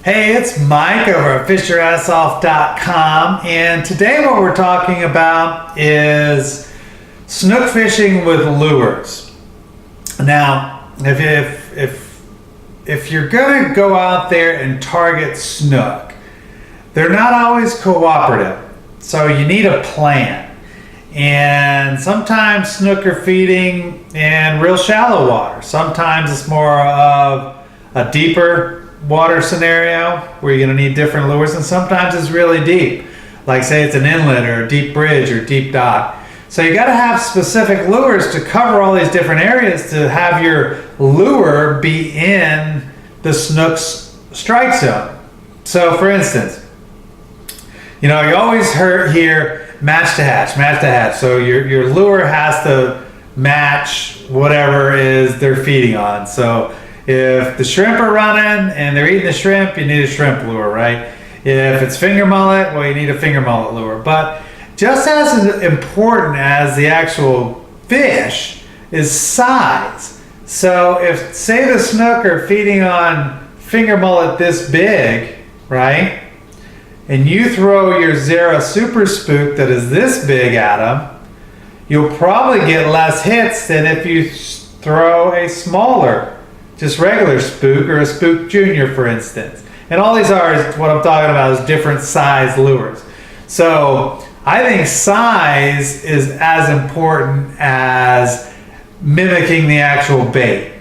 Hey, it's Mike over at fishyourassoff.com, and today what we're talking about is snook fishing with lures. Now, if you're going to go out there and target snook, they're not always cooperative, so you need a plan. And sometimes snook are feeding in real shallow water. Sometimes it's more of a deeper water scenario where you're going to need different lures, and sometimes it's really deep, like say it's an inlet or a deep bridge or deep dock. So you got to have specific lures to cover all these different areas to have your lure be in the snook's strike zone. So for instance, you always hear match to hatch. So your lure has to match whatever is they're feeding on. So if the shrimp are running and they're eating the shrimp, you need a shrimp lure, right? If it's finger mullet, well, you need a finger mullet lure. But just as important as the actual fish is size. So if, say, the snook are feeding on finger mullet this big, right? And you throw your Zara Super Spook that is this big at them, you'll probably get less hits than if you throw a smaller, just regular spook, or a spook junior, for instance. And all these are, what I'm talking about, is different size lures. So I think size is as important as mimicking the actual bait,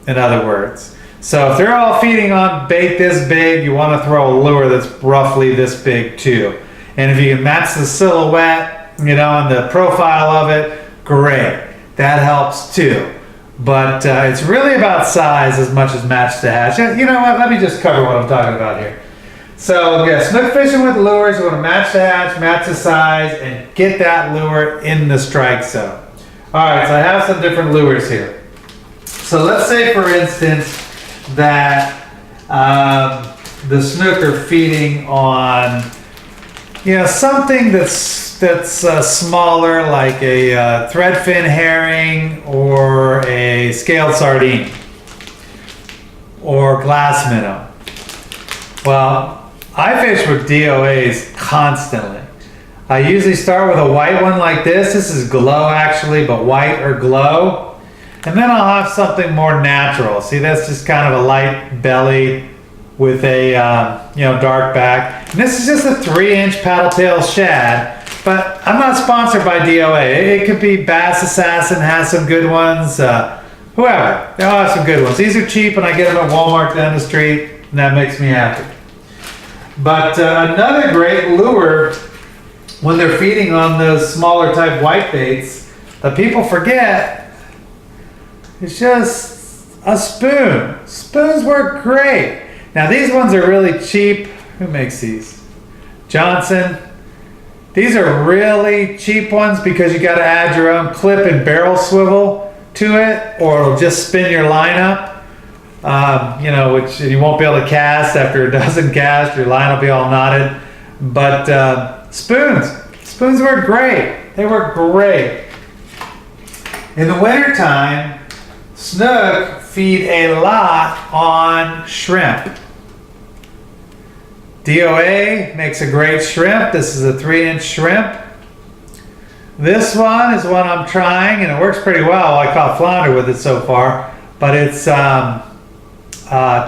in other words. So if they're all feeding on bait this big, you want to throw a lure that's roughly this big too. And if you can match the silhouette, and the profile of it, great. That helps too. But it's really about size as much as match to hatch. You know what? Let me just cover what I'm talking about here. So yeah, snook fishing with lures, you want to match the hatch, match the size, and get that lure in the strike zone. All right, so I have some different lures here. So let's say, for instance, that the snook are feeding on, something that's smaller, like a threadfin herring or a scaled sardine or glass minnow. Well, I fish with DOAs constantly. I usually start with a white one like this. This is glow actually, but white or glow. And then I'll have something more natural. See, that's just kind of a light belly with a dark back. And this is just a 3-inch paddle tail shad. But I'm not sponsored by DOA. It could be Bass Assassin has some good ones. Whoever, they all have some good ones. These are cheap, and I get them at Walmart down the street, and that makes me happy. But another great lure when they're feeding on those smaller type white baits that people forget is just a spoon. Spoons work great. Now these ones are really cheap. Who makes these? Johnson. These are really cheap ones because you got to add your own clip and barrel swivel to it, or it'll just spin your line up. Which you won't be able to cast after a dozen casts. Your line will be all knotted. But spoons work great. They work great. In the wintertime, snook feed a lot on shrimp. DOA makes a great shrimp. This is a 3-inch shrimp. This one is one I'm trying, and it works pretty well. I caught flounder with it so far, but it's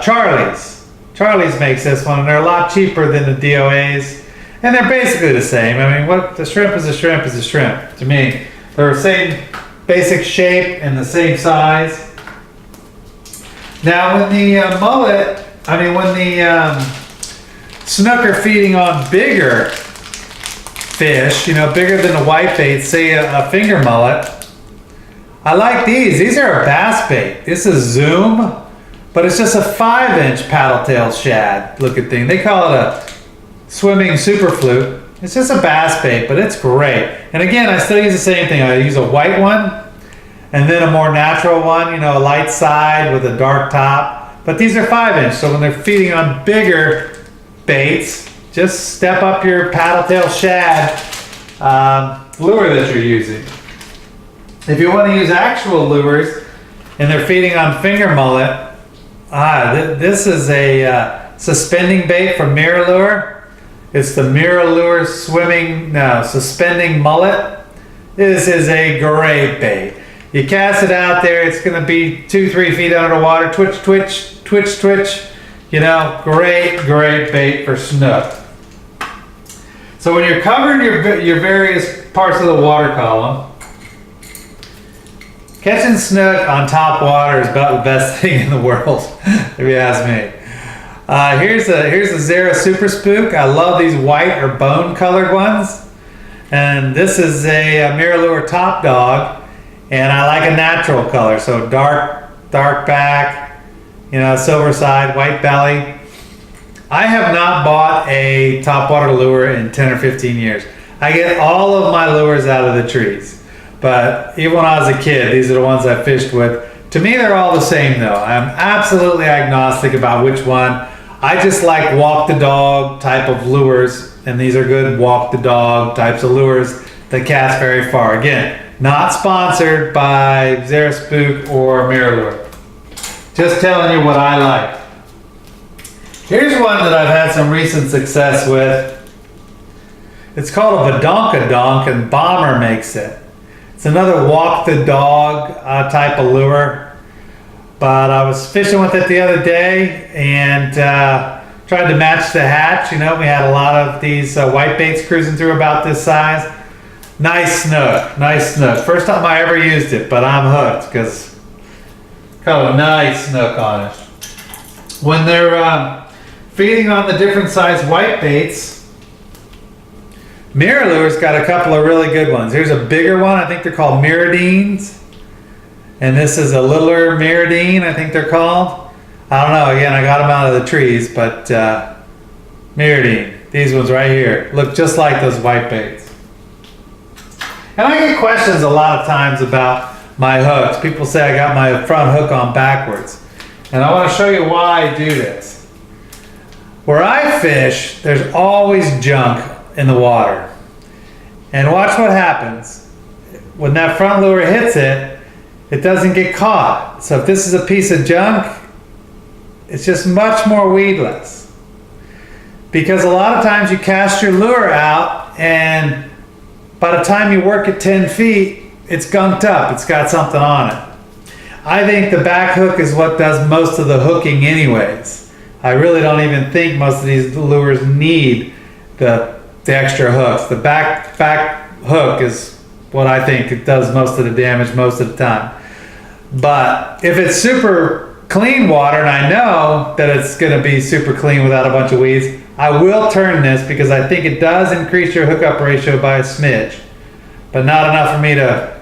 Charlie's. Charlie's makes this one, and they're a lot cheaper than the DOAs, and they're basically the same. I mean, what the shrimp is a shrimp is a shrimp to me. They're the same basic shape and the same size. Now, when the snook are feeding on bigger fish, bigger than a white bait, say a finger mullet, I like these. These are a bass bait. This is Zoom, but it's just a 5-inch paddle tail shad looking thing. They call it a swimming super fluke. It's just a bass bait, but it's great. And again, I still use the same thing. I use a white one and then a more natural one, a light side with a dark top. But these are 5-inch, so when they're feeding on bigger baits, just step up your paddle tail shad lure that you're using. If you want to use actual lures and they're feeding on finger mullet, this is a suspending bait from MirrOlure. It's the MirrOlure suspending mullet. This is a great bait. You cast it out there, it's going to be 2-3 feet under the water. Twitch, twitch, twitch, twitch. You know, great bait for snook. So when you're covering your various parts of the water column, catching snook on top water is about the best thing in the world, if you ask me. Here's a Zara Super Spook. I love these white or bone colored ones. And this is a MirrOlure Top Dog. And I like a natural color, so dark back, you know, silver side, white belly. I have not bought a topwater lure in 10 or 15 years. I get all of my lures out of the trees. But even when I was a kid, these are the ones I fished with. To me, they're all the same though. I'm absolutely agnostic about which one. I just like walk the dog type of lures, and these are good walk the dog types of lures that cast very far. Again, not sponsored by Zara Spook or MirrOlure. Just telling you what I like. Here's one that I've had some recent success with. It's called a badonkadonk, and Bomber makes it. It's another walk the dog type of lure. But I was fishing with it the other day and tried to match the hatch. You know, we had a lot of these white baits cruising through about this size. Nice snook, nice snook. First time I ever used it, but I'm hooked because got a nice snook on it. When they're feeding on the different size white baits, MirrOlure's got a couple of really good ones. Here's a bigger one. I think they're called Mirrodines. And this is a littler Mirrodine, I think they're called. I don't know. Again, I got them out of the trees, but Mirrodine. These ones right here look just like those white baits. And I get questions a lot of times about my hooks. People say I got my front hook on backwards. And I want to show you why I do this. Where I fish, there's always junk in the water. And watch what happens. When that front lure hits it, it doesn't get caught. So if this is a piece of junk, it's just much more weedless. Because a lot of times you cast your lure out and by the time you work at 10 feet, it's gunked up. It's got something on it. I think the back hook is what does most of the hooking anyways. I really don't even think most of these lures need the extra hooks. The back hook is what I think it does most of the damage most of the time. But if it's super clean water, and I know that it's going to be super clean without a bunch of weeds, I will turn this because I think it does increase your hookup ratio by a smidge, but not enough for me to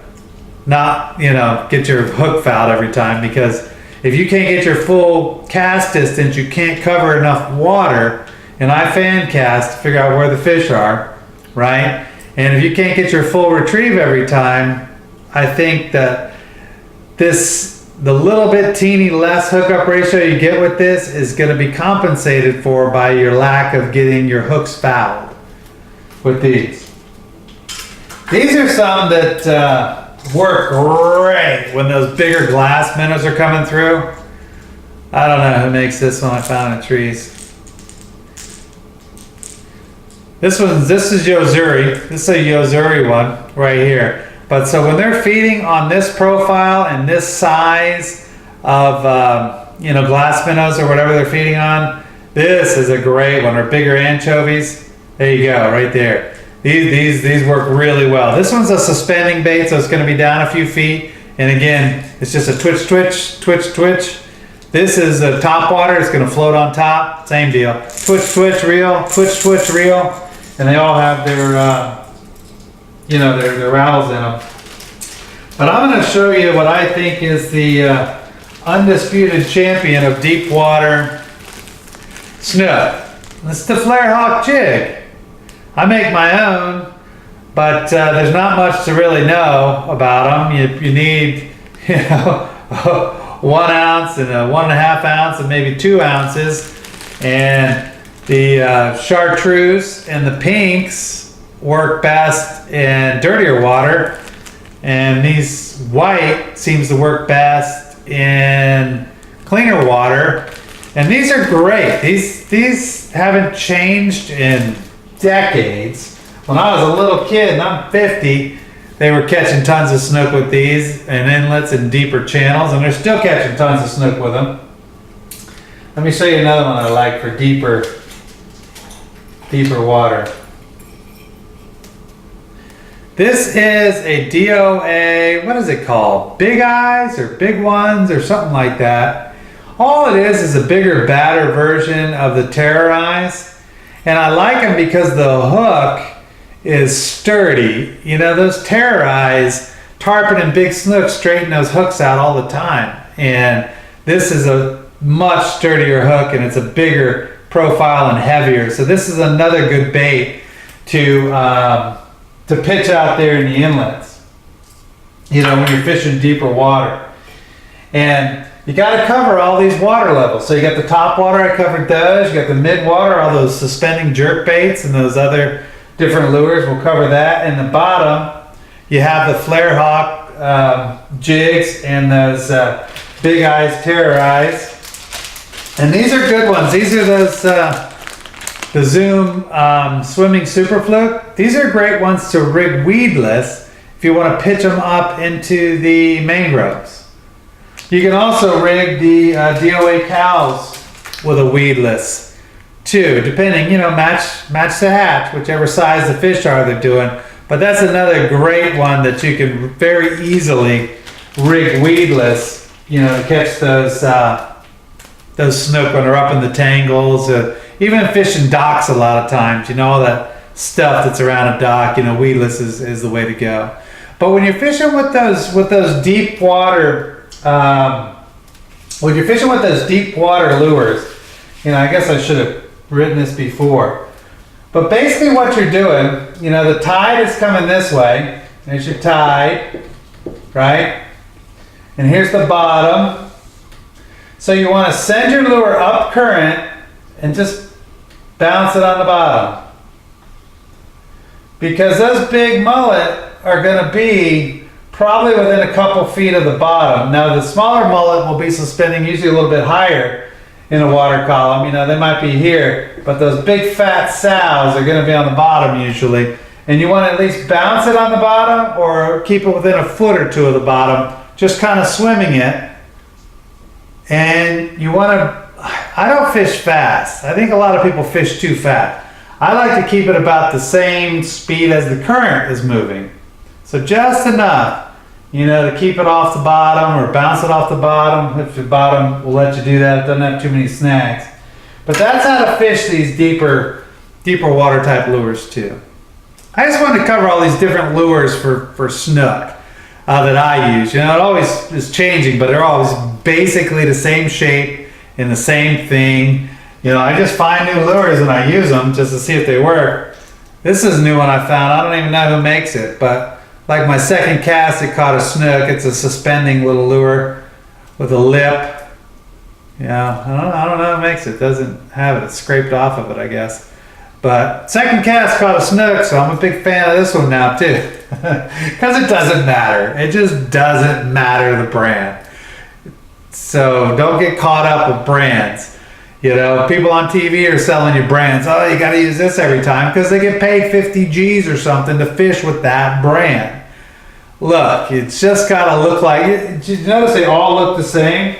not, you know, get your hook fouled every time, because if you can't get your full cast distance, you can't cover enough water. And I fan cast to figure out where the fish are, right? And if you can't get your full retrieve every time, I think that the little bit teeny less hookup ratio you get with this is going to be compensated for by your lack of getting your hooks fouled with these. These are some that work great when those bigger glass minnows are coming through. I don't know who makes this one. I found in the trees. This is Yozuri. This is a Yozuri one right here. But so when they're feeding on this profile and this size of glass minnows or whatever they're feeding on, this is a great one. Or bigger anchovies. There you go, right there. These work really well. This one's a suspending bait, so it's going to be down a few feet. And again, it's just a twitch, twitch, twitch, twitch. This is a top water. It's going to float on top. Same deal. Twitch, twitch, reel. Twitch, twitch, reel. And they all have their their rattles in them. But I'm going to show you what I think is the undisputed champion of deep water snook. It's the Flare Hawk jig. I make my own, but there's not much to really know about them. You need 1 ounce and a 1.5 ounce and maybe 2 ounces. And the chartreuse and the pinks work best in dirtier water, and these white seems to work best in cleaner water. And these are great. These haven't changed in decades. When I was a little kid, and I'm 50, they were catching tons of snook with these in inlets and deeper channels, and they're still catching tons of snook with them. Let me show you another one I like for deeper water. This is a DOA, what is it called? Big Eyes or Big Ones or something like that. All it is a bigger, badder version of the Terrorize. And I like them because the hook is sturdy. You know, those Terrorize, tarpon and big snook straighten those hooks out all the time. And this is a much sturdier hook, and it's a bigger profile and heavier. So this is another good bait to pitch out there in the inlets, you know, when you're fishing deeper water. And you got to cover all these water levels. So you got the top water, I covered those. You got the mid water, all those suspending jerk baits and those other different lures, we'll cover that. And the bottom, you have the flare hawk jigs and those Big Eyes Terrorize. And these are good ones. These are those the Zoom Swimming Super Fluke. These are great ones to rig weedless if you want to pitch them up into the mangroves. You can also rig the DOA cows with a weedless too, depending, you know, match the hatch, whichever size the fish are they're doing. But that's another great one that you can very easily rig weedless, you know, to catch those snook when they're up in the tangles. Even fishing docks a lot of times, you know, all that stuff that's around a dock, you know, weedless is the way to go. But when you're fishing with those deep water, lures, you know, I guess I should have written this before. But basically what you're doing, you know, the tide is coming this way. There's your tide, right? And here's the bottom. So you want to send your lure up current and just bounce it on the bottom. Because those big mullet are going to be probably within a couple feet of the bottom. Now the smaller mullet will be suspending usually a little bit higher in a water column. You know, they might be here, but those big fat sows are going to be on the bottom usually. And you want to at least bounce it on the bottom or keep it within a foot or two of the bottom, just kind of swimming it. And you want to, I don't fish fast. I think a lot of people fish too fast. I like to keep it about the same speed as the current is moving. So just enough, you know, to keep it off the bottom or bounce it off the bottom. If the bottom will let you do that, it doesn't have too many snags. But that's how to fish these deeper water type lures too. I just wanted to cover all these different lures for snook that I use. You know, it always is changing, but they're always basically the same shape and the same thing. You know, I just find new lures and I use them just to see if they work. This is a new one I found. I don't even know who makes it, but like my second cast, it caught a snook. It's a suspending little lure with a lip. Yeah, I don't know who makes it. It doesn't have it. It's scraped off of it, I guess. But second cast caught a snook, so I'm a big fan of this one now too. Because it doesn't matter. It just doesn't matter the brand. So don't get caught up with brands. You know, people on TV are selling you brands. Oh, you got to use this every time because they get paid 50 G's or something to fish with that brand. Look, it's just got to look like, you notice they all look the same?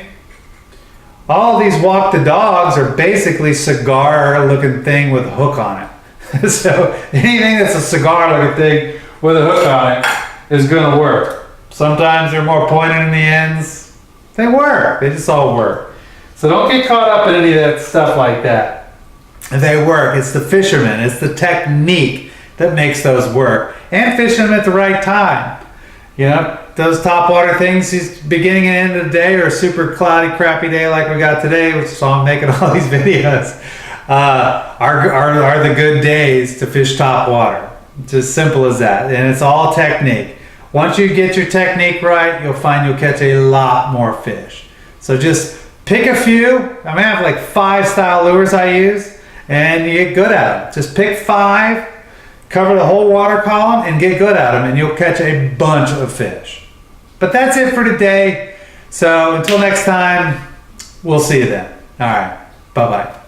All of these walk the dogs are basically cigar looking thing with a hook on it. So anything that's a cigar looking thing with a hook on it is going to work. Sometimes they're more pointed in the ends. They work. They just all work. So don't get caught up in any of that stuff like that. They work. It's the fisherman. It's the technique that makes those work. And fishing them at the right time. You know, those topwater things, beginning and end of the day or a super cloudy, crappy day like we got today, which is why I'm making all these videos, are the good days to fish topwater. It's as simple as that. And it's all technique. Once you get your technique right, you'll find you'll catch a lot more fish. So just pick a few. I mean, I have like 5 style lures I use, and you get good at them. Just pick 5, cover the whole water column, and get good at them, and you'll catch a bunch of fish. But that's it for today. So until next time, we'll see you then. All right. Bye-bye.